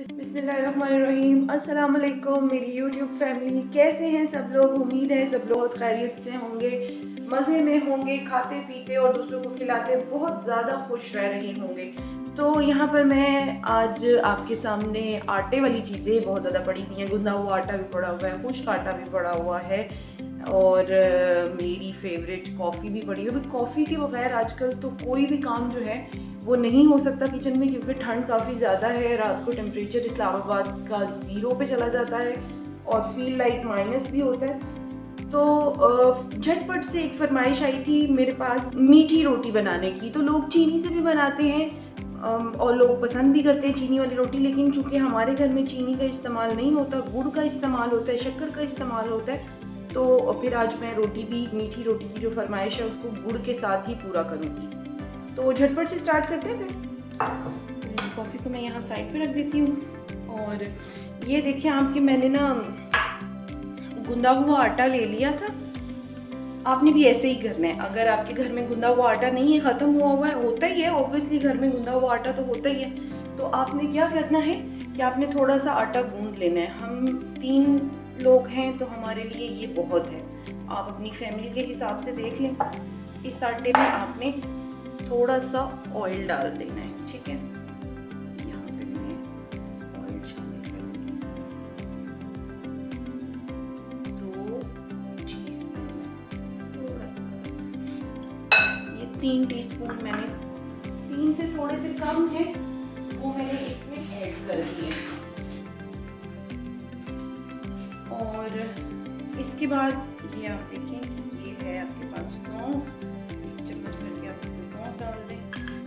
बिस्मिल्लाहिर्रहमानिर्रहीम। अस्सलाम वालेकुम मेरी यूट्यूब फैमिली, कैसे हैं सब लोग। उम्मीद है सब लोग बहुत खैरियत से होंगे, मज़े में होंगे, खाते पीते और दूसरों को खिलाते बहुत ज़्यादा खुश रह रहे होंगे। तो यहाँ पर मैं आज आपके सामने आटे वाली चीज़ें बहुत ज़्यादा पड़ी हुई हैं। गुंदा हुआ आटा भी पड़ा हुआ है, खुश्क आटा भी पड़ा हुआ है और मेरी फेवरेट कॉफ़ी भी पड़ी है। कॉफ़ी के बगैर आजकल तो कोई भी काम जो है वो नहीं हो सकता किचन में, क्योंकि ठंड काफ़ी ज़्यादा है। रात को टेम्परेचर इस्लामाबाद का 0 पे चला जाता है और फील लाइक माइनस भी होता है। तो झटपट से एक फरमाइश आई थी मेरे पास मीठी रोटी बनाने की। तो लोग चीनी से भी बनाते हैं और लोग पसंद भी करते हैं चीनी वाली रोटी, लेकिन चूँकि हमारे घर में चीनी का इस्तेमाल नहीं होता, गुड़ का इस्तेमाल होता है, शक्कर का इस्तेमाल होता है। तो फिर आज मैं रोटी भी, मीठी रोटी की जो फरमाइश है उसको गुड़ के साथ ही पूरा करूँगी। तो झटपट से स्टार्ट करते हैं फिर। कॉफ़ी को मैं यहाँ साइड पे रख देती हूँ। और ये देखिए आपके मैंने ना गुंदा हुआ आटा ले लिया था। आपने भी ऐसे ही करना है। अगर आपके घर में गुंदा हुआ आटा नहीं है, ख़त्म हुआ है, होता ही है ऑब्वियसली, घर में गुंदा हुआ आटा तो होता ही है। तो आपने क्या करना है कि आपने थोड़ा सा आटा गूंद लेना है। हम 3 लोग हैं तो हमारे लिए ये बहुत है। आप अपनी फैमिली के हिसाब से देख लें। इस आटे में आपने थोड़ा सा ऑयल डाल देना है, ठीक है। यहाँ पे मैं ऑयल शामिल करूँगी, 2 टीस्पून, थोड़ा सा, ये 3 टीस्पून मैंने, 3 से थोड़े से कम है वो मैंने इसमें ऐड कर दिए। और इसके बाद ये आप देखें, ये है आपके पास सौंफ,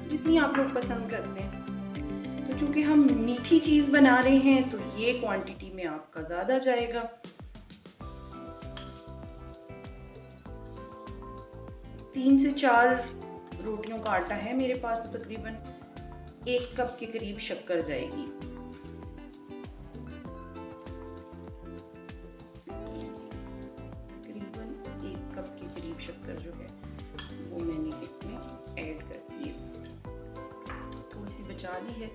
जितनी आप लोग पसंद करते हैं। तो चूंकि हम मीठी चीज़ बना रहे हैं तो ये क्वांटिटी में आपका ज़्यादा जाएगा। तीन से 4 रोटियों का आटा है मेरे पास, तो तकरीबन 1 कप के करीब शक्कर जाएगी। तकरीबन 1 कप के करीब शक्कर जो है वो मैंने इसमें ऐड कर दी है, थोड़ी सी बचा ली है।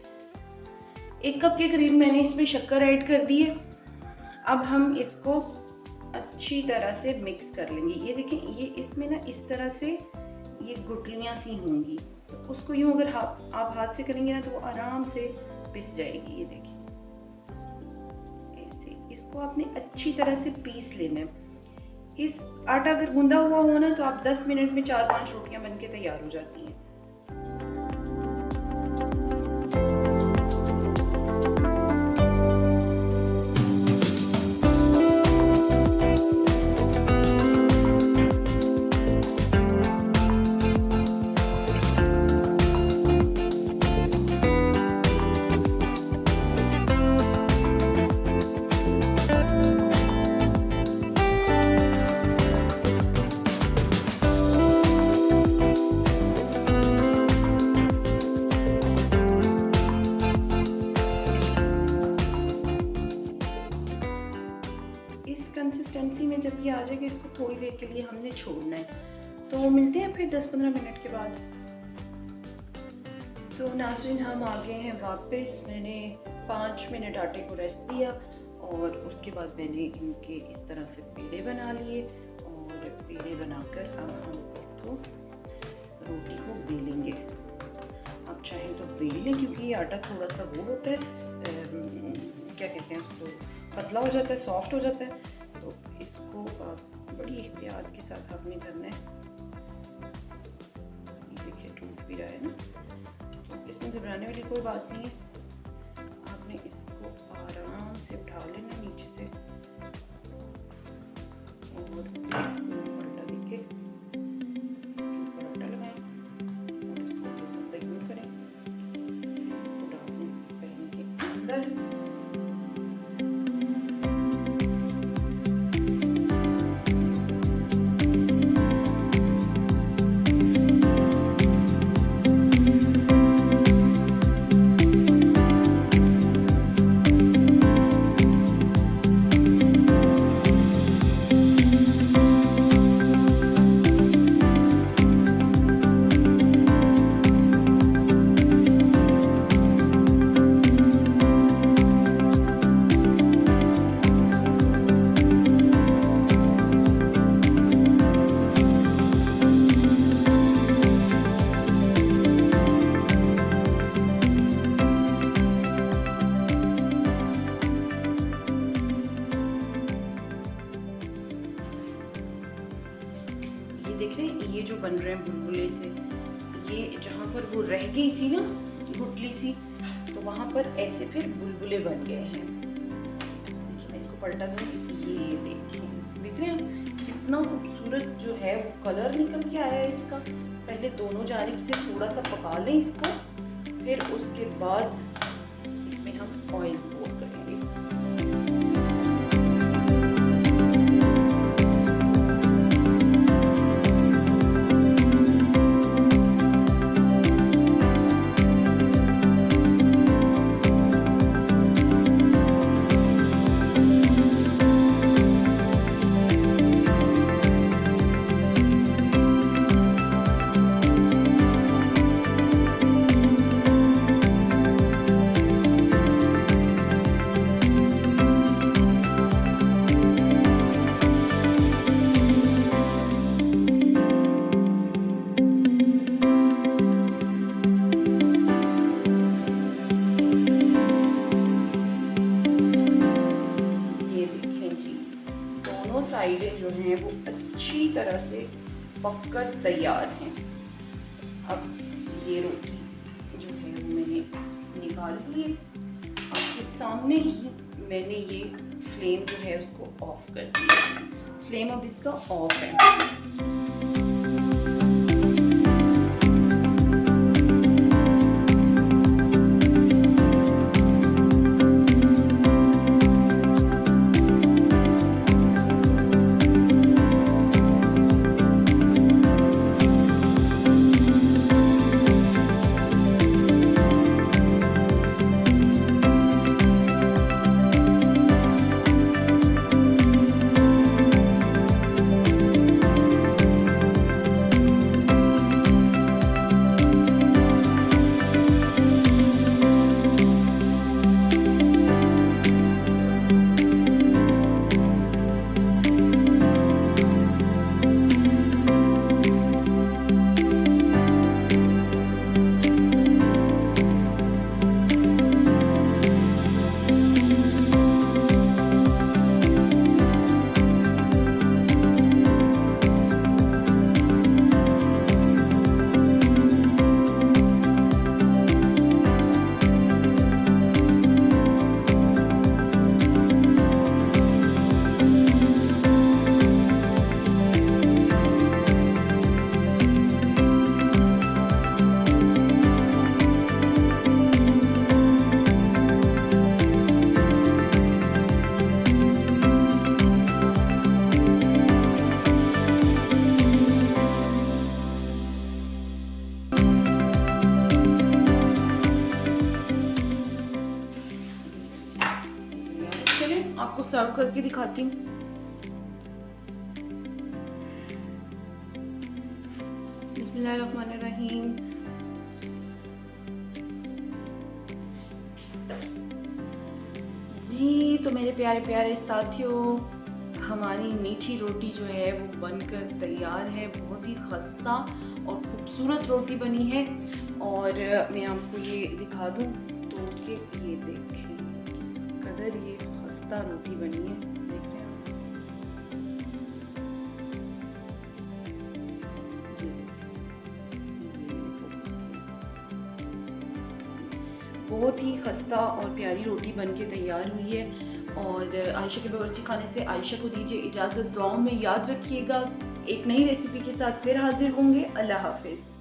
1 कप के करीब मैंने इसमें शक्कर ऐड कर दी है। अब हम इसको अच्छी तरह से मिक्स कर लेंगे। ये देखें, ये इसमें ना इस तरह से ये गुठलियाँ सी होंगी, तो उसको यूँ अगर आप हाथ से करेंगे ना तो वो आराम से पिस जाएगी। ये देखिए ऐसे इसको आपने अच्छी तरह से पीस लेना है। इस आटा अगर गूंदा हुआ हो ना तो आप 10 मिनट में 4-5 रोटियां बनके तैयार हो जाती हैं। कंसिस्टेंसी में जब ये आ जाएगा, इसको थोड़ी देर के लिए हमने छोड़ना है। तो मिलते हैं फिर 10-15 मिनट के बाद। तो नाज़रीन, हम आ गए हैं वापस। मैंने 5 मिनट आटे को रेस्ट दिया और उसके बाद मैंने इनके इस तरह से पेड़े बना लिए। और पेड़े बनाकर अब हम इसको, रोटी को बेलेंगे। आप चाहें तो बेल लें, क्योंकि ये आटा थोड़ा सा वो होता है, क्या कहते हैं उसको, पतला हो जाता है, सॉफ्ट हो जाता है। तो इसको बड़ी एहतियात के साथ आपने करना है। ये देखिए टूट भी रहा है ना, तो इसमें घबराने वाली कोई बात नहीं है। आपने इसको आराम से उठा लेना नीचे से और इसको पलटा देके इसके ऊपर आटा लगाएं और इसको थोड़ा सा यूँ करें, इसको डाल दें पैन के अंदर। बन रहे हैं बुलबुले से। ये जहाँ पर वो रह गई थी ना गुठली सी, तो वहाँ पर ऐसे फिर बुलबुले बन गए हैं। देखिए मैं इसको पलटा दूँगी, ये देखिए देख रहे हैं कितना खूबसूरत जो है वो कलर निकल के आया है इसका। पहले दोनों जानिब से थोड़ा सा पका लें इसको, फिर उसके बाद इसमें हम ऑयल पोर करेंगे। साइडें जो हैं वो अच्छी तरह से पककर तैयार हैं। अब ये रोटी जो है वो मैंने निकाल ली है। आपके सामने ही मैंने ये फ्लेम जो है उसको ऑफ कर दिया। फ्लेम अब इसका ऑफ है। आपको सर्व करके दिखाती हूँ। बिस्मिल्लाहिर्रहमानिर्रहीम। जी तो मेरे प्यारे प्यारे साथियों, हमारी मीठी रोटी जो है वो बनकर तैयार है। बहुत ही खस्ता और खूबसूरत रोटी बनी है। और मैं आपको ये दिखा दूँ तो कि ये देखें किस कदर ये खस्ता रोटी बनी है। देख रहे हैं आप, बहुत ही खस्ता और प्यारी रोटी बन के तैयार हुई है। और आयशा के बावर्ची खाने से आयशा को दीजिए इजाज़त। दुआओं में याद रखिएगा। एक नई रेसिपी के साथ फिर हाजिर होंगे। अल्लाह हाफिज़।